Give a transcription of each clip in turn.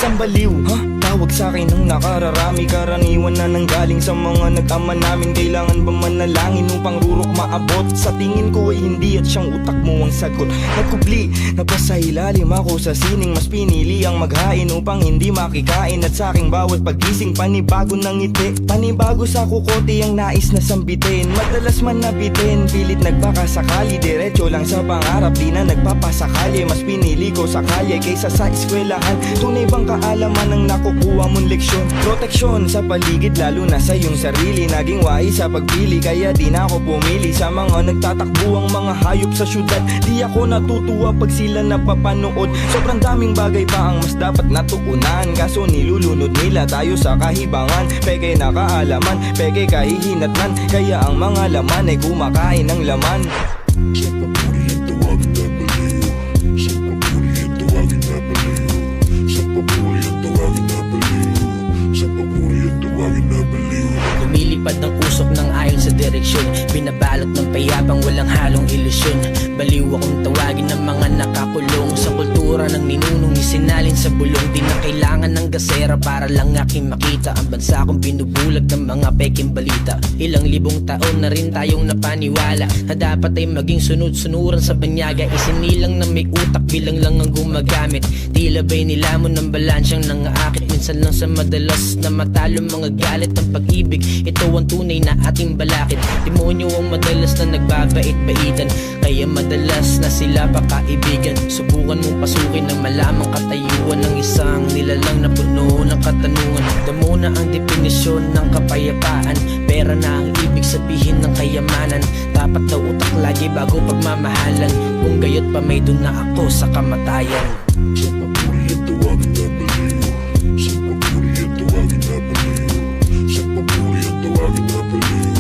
isang baliw. Tawag sa'kin ng nakararami, karaniwan na nanggaling sa mga nag-ama namin. Kailangan ba manalangin upang rurok maabot? Sa tingin ko ay hindi at siyang utak mo ang sagot. Nagkubli, napasa ilalim ako sa sining. Mas pinili ang maghain upang hindi makikain. At sa'king bawat pagising, panibago ng ngiti. Panibago sa kukote ang nais na sambitin. Madalas man nabitin, pilit nagbakasakali. Diretso lang sa pangarap, di na nagpapasakali. Mas pinili ko sa kalye kaysa sa eskwelahan. Tunay bang kaalaman ang nakukuha mong leksyon? Proteksyon sa paligid, lalo na sa iyong sarili. Naging wais sa pagpili, kaya di na ako pumili sa mga nagtatakbuang mga hayop sa syudad. Di ako natutuwa pag sila napapanood. Sobrang daming bagay pa ang mas dapat natuunan, kaso nilulunod nila tayo sa kahibangan. Peke na kaalaman, peke kahihinatnan, kaya ang mga laman ay kumakain ng laman. Sa papuri ang tawagin na baliw. Sa papuri ang tawagin na baliw. Sa papuri ang tawagin na baliw. Sa papuri ang tawagin na baliw. Lumilipad ng usok ng ayon sa direksyon, binabalot ng payapang walang halong ilusyon. Baliw akong tawagin ng mga nakakulong sa kultura ng ninunong isinalin sa bulong. Di na kailangan ng gasera para lang aking makita ang bansa kong binubulag ng mga peking balita. Ilang libong taon na rin tayong napaniwala na dapat ay maging sunod-sunuran sa banyaga. Isinilang na may utak, bilang lang ang gumagamit. Tila ba'y nilamon ng balansyang nangaakit. Minsan lang sa madalas na matalo mga galit ng pag-ibig. Ito ang tunay na ating balakid. Demonyo ang madalas na nagbabait-baitan, kaya madalas na sila pakaibigan. Subukan mong pasukin ng malamang katayuan ng isang nilalang na puno ng katanungan. Damo na ang definisyon ng kapayapaan, pera na ang ibig sabihin ng kayamanan. Dapat daw utak lagi bago pagmamahalan, kung gayo't pa may dun na ako sa kamatayan. Sa papuri ang tawagin na baliw. Sa papuri ang tawagin na baliw. Sa papuri ang tawagin na baliw.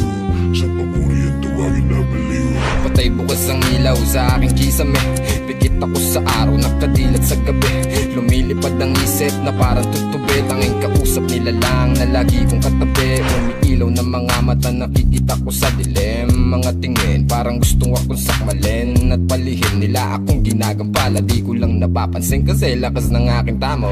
Sa papuri ang tawagin na baliw. Patay bukas ang ilaw sa aking kisame. Pikit ako sa araw, nakadilat sa gabi. Lumilipad ang isip na parang tutubit. Tanging kausap nila lang na lagi kong katabi. Umiilaw ng mga mata, nakikita ko sa dilim. Mga tingin, parang gustong akong sakmalin. At palihim nila akong ginagampala, di ko lang napapansin kasi lakas ng aking tama.